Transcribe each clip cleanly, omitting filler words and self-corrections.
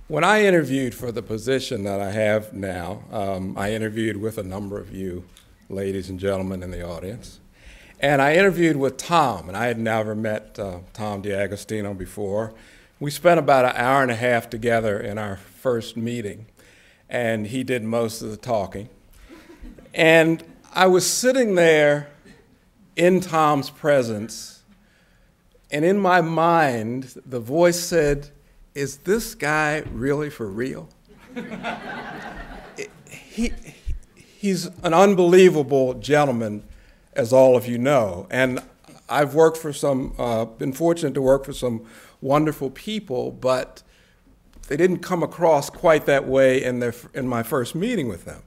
When I interviewed for the position that I have now, I interviewed with a number of you, ladies and gentlemen in the audience. And I interviewed with Tom, and I had never met Tom D'Agostino before. We spent about an hour and a half together in our first meeting, and he did most of the talking. And I was sitting there in Tom's presence, and in my mind, the voice said, "Is this guy really for real?" He's an unbelievable gentleman, as all of you know. And I've worked for been fortunate to work for some wonderful people, but they didn't come across quite that way in my first meeting with them.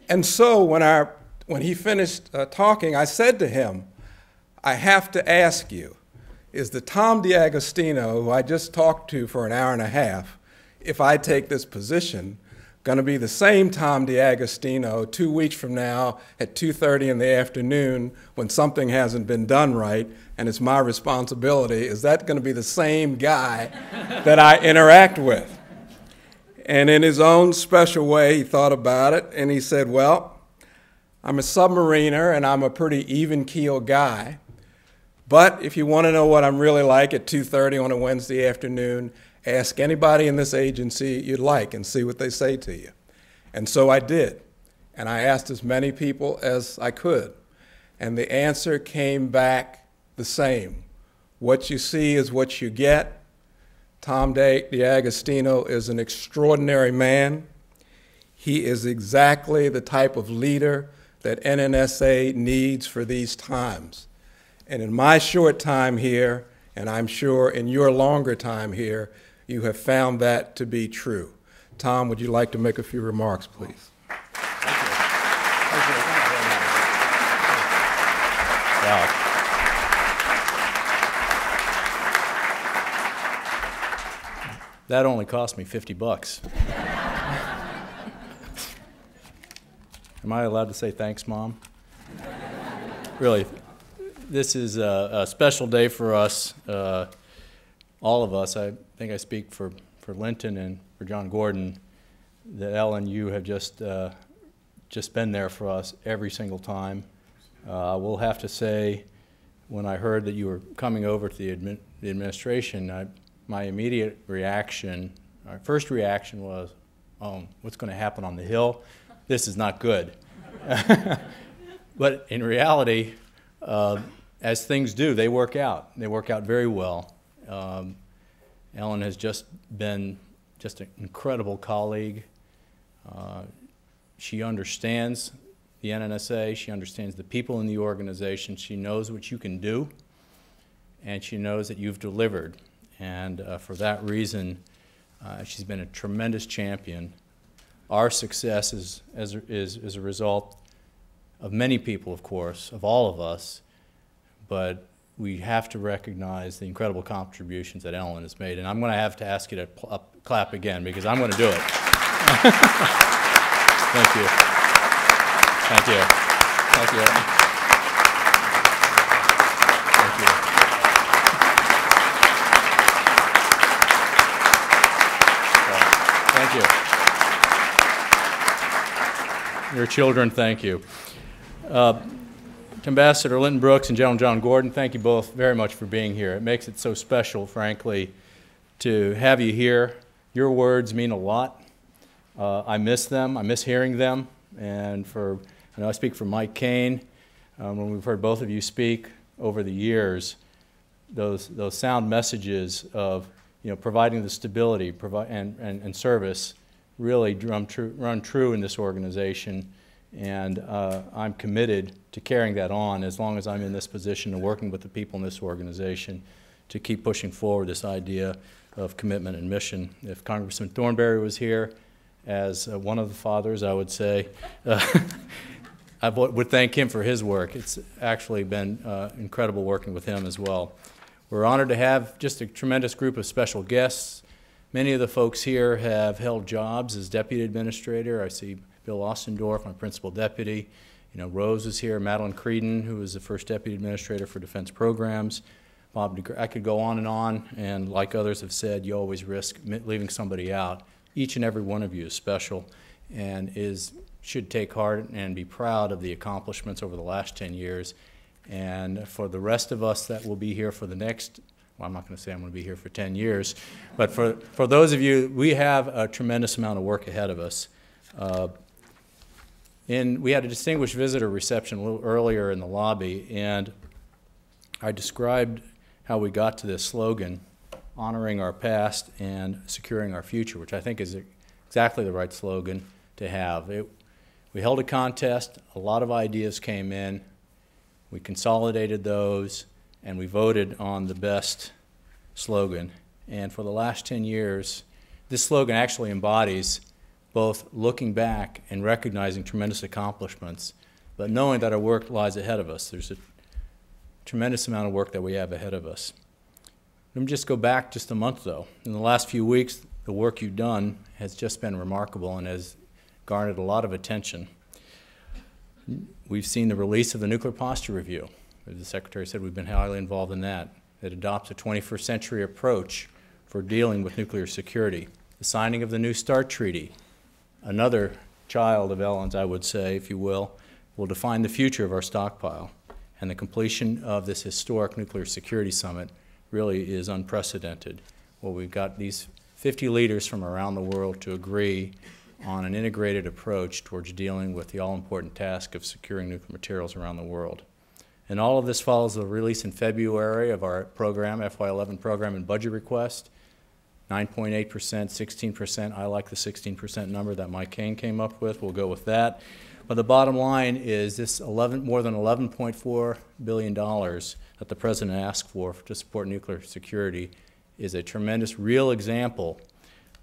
And so when he finished talking, I said to him, "I have to ask you, is the Tom D'Agostino, who I just talked to for an hour and a half, if I take this position, going to be the same Tom D'Agostino 2 weeks from now at 2:30 in the afternoon when something hasn't been done right and it's my responsibility? Is that going to be the same guy that I interact with?" And in his own special way, he thought about it and he said, "Well, I'm a submariner and I'm a pretty even-keeled guy. But if you want to know what I'm really like at 2:30 on a Wednesday afternoon, ask anybody in this agency you'd like and see what they say to you." And so I did. And I asked as many people as I could. And the answer came back the same. What you see is what you get. Tom D'Agostino is an extraordinary man. He is exactly the type of leader that NNSA needs for these times. And in my short time here, and I'm sure in your longer time here, you have found that to be true. Tom, would you like to make a few remarks, please? Thank you. Wow. That only cost me $50. Am I allowed to say thanks, Mom? Really. This is a special day for us, all of us. I think I speak for Linton and for John Gordon, that Ellen, you have just been there for us every single time. We'll have to say, when I heard that you were coming over to the administration, my immediate reaction, our first reaction was, "Oh, what's going to happen on the Hill? This is not good." But in reality, as things do, they work out. They work out very well. Ellen has just been an incredible colleague. She understands the NNSA. She understands the people in the organization. She knows what you can do, and she knows that you've delivered. And for that reason, she's been a tremendous champion. Our success is a result of many people, of course, of all of us, but we have to recognize the incredible contributions that Ellen has made. And I'm going to have to ask you to clap again, because I'm going to do it. Thank you. Thank you. Thank you. Thank you. Thank you. Your children, thank you. Ambassador Linton Brooks and General John Gordon, thank you both very much for being here. It makes it so special, frankly, to have you here. Your words mean a lot. I miss them. I miss hearing them. And I know I speak for Mike Kane. When we've heard both of you speak over the years, those sound messages of providing the stability and service really run true in this organization. And I'm committed to carrying that on as long as I'm in this position and working with the people in this organization to keep pushing forward this idea of commitment and mission. If Congressman Thornberry was here as one of the fathers, I would say, I would thank him for his work. It's actually been incredible working with him as well. We're honored to have just a tremendous group of special guests. Many of the folks here have held jobs as deputy administrator. I see Bill Ostendorf, my principal deputy. Rose is here, Madeline Creedon, who was the first deputy administrator for defense programs. I could go on, and like others have said, you always risk leaving somebody out. Each and every one of you is special and should take heart and be proud of the accomplishments over the last 10 years. And for the rest of us that will be here for the next, well, I'm not going to say I'm going to be here for 10 years, but for those of you, we have a tremendous amount of work ahead of us. We had a distinguished visitor reception a little earlier in the lobby, and I described how we got to this slogan, honoring our past and securing our future, which I think is exactly the right slogan to have. We held a contest, a lot of ideas came in, we consolidated those, and we voted on the best slogan. And for the last 10 years, this slogan actually embodies both looking back and recognizing tremendous accomplishments, but knowing that our work lies ahead of us. There's a tremendous amount of work that we have ahead of us. Let me just go back just a month, though. In the last few weeks, the work you've done has just been remarkable and has garnered a lot of attention. We've seen the release of the Nuclear Posture Review. As the Secretary said, we've been highly involved in that. It adopts a 21st century approach for dealing with nuclear security. The signing of the New START Treaty, another child of Ellen's, I would say, if you will define the future of our stockpile. And the completion of this historic nuclear security summit really is unprecedented. Well, we've got these 50 leaders from around the world to agree on an integrated approach towards dealing with the all-important task of securing nuclear materials around the world. And all of this follows the release in February of our program, FY11 program and budget request, 9.8%, 16%. I like the 16% number that Mike Kane came up with. We'll go with that. But the bottom line is this more than $11.4 billion that the President asked for to support nuclear security is a tremendous real example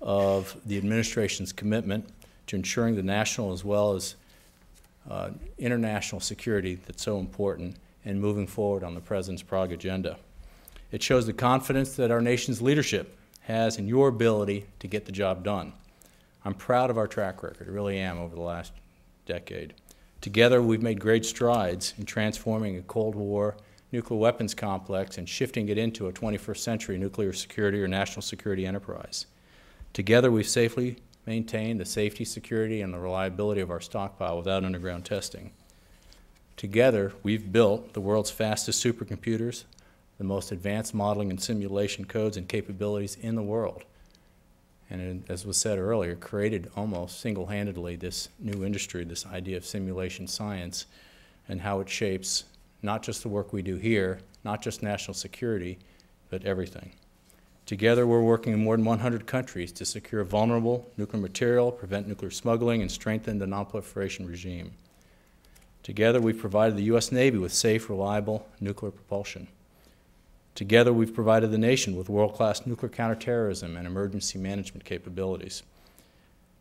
of the administration's commitment to ensuring the national as well as international security that's so important and moving forward on the President's Prague agenda. It shows the confidence that our nation's leadership has in your ability to get the job done. I'm proud of our track record, I really am, over the last decade. Together, we've made great strides in transforming a Cold War nuclear weapons complex and shifting it into a 21st century nuclear security or national security enterprise. Together, we've safely maintained the safety, security, and the reliability of our stockpile without underground testing. Together, we've built the world's fastest supercomputers, the most advanced modeling and simulation codes and capabilities in the world. And as was said earlier, created almost single-handedly this new industry, this idea of simulation science, and how it shapes not just the work we do here, not just national security, but everything. Together, we're working in more than 100 countries to secure vulnerable nuclear material, prevent nuclear smuggling, and strengthen the nonproliferation regime. Together, we've provided the U.S. Navy with safe, reliable nuclear propulsion. Together, we've provided the nation with world-class nuclear counterterrorism and emergency management capabilities.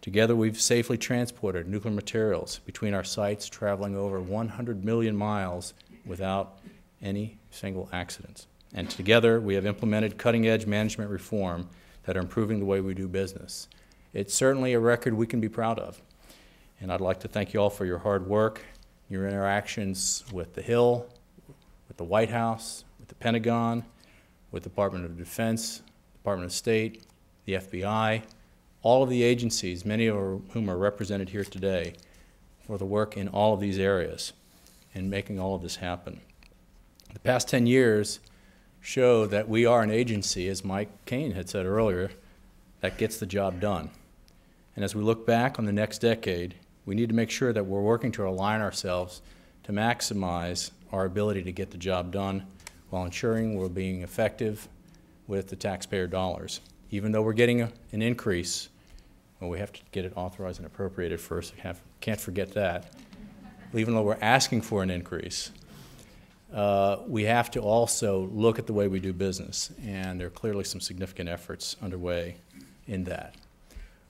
Together, we've safely transported nuclear materials between our sites, traveling over 100 million miles without any single accident. And together, we have implemented cutting-edge management reform that are improving the way we do business. It's certainly a record we can be proud of. And I'd like to thank you all for your hard work, your interactions with the Hill, with the White House, with the Pentagon, with the Department of Defense, Department of State, the FBI, all of the agencies, many of whom are represented here today, for the work in all of these areas and making all of this happen. The past 10 years show that we are an agency, as Mike Kane had said earlier, that gets the job done. And as we look back on the next decade, we need to make sure that we're working to align ourselves to maximize our ability to get the job done while ensuring we're being effective with the taxpayer dollars. Even though we're getting an increase, well, we have to get it authorized and appropriated first. Can't forget that. Even though we're asking for an increase, we have to also look at the way we do business, and there are clearly some significant efforts underway in that.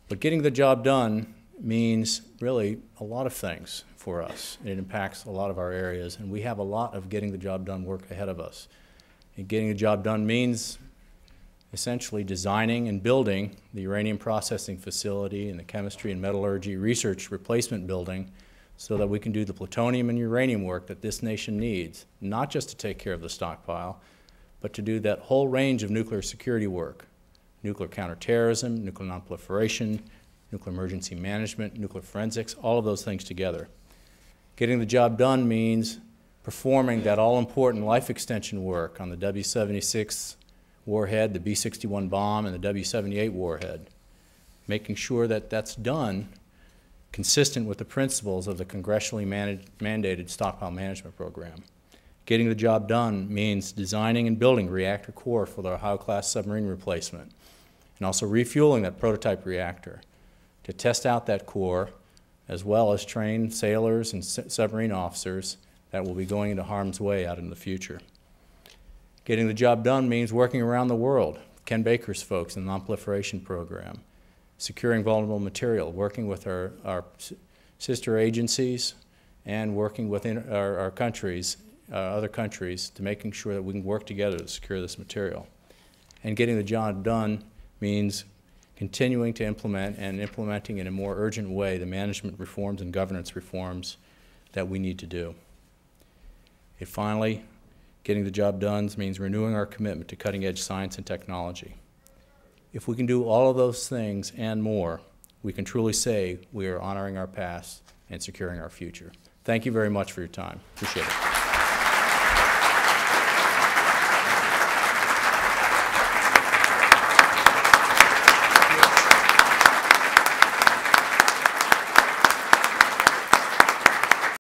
But getting the job done means really a lot of things for us. It impacts a lot of our areas, and we have a lot of getting the job done work ahead of us. And getting the job done means essentially designing and building the uranium processing facility and the chemistry and metallurgy research replacement building so that we can do the plutonium and uranium work that this nation needs, not just to take care of the stockpile, but to do that whole range of nuclear security work: nuclear counterterrorism, nuclear nonproliferation, nuclear emergency management, nuclear forensics, all of those things together. Getting the job done means performing that all-important life extension work on the W-76 warhead, the B-61 bomb, and the W-78 warhead, making sure that that's done consistent with the principles of the congressionally mandated stockpile management program. Getting the job done means designing and building reactor core for the Ohio-class submarine replacement, and also refueling that prototype reactor to test out that core, as well as train sailors and submarine officers that will be going into harm's way out in the future. Getting the job done means working around the world. Ken Baker's folks in the nonproliferation program, securing vulnerable material, working with our sister agencies, and working within our countries, other countries, to making sure that we can work together to secure this material. And getting the job done means continuing to implement and implementing in a more urgent way the management reforms and governance reforms that we need to do. And finally, getting the job done means renewing our commitment to cutting-edge science and technology. If we can do all of those things and more, we can truly say we are honoring our past and securing our future. Thank you very much for your time. Appreciate it.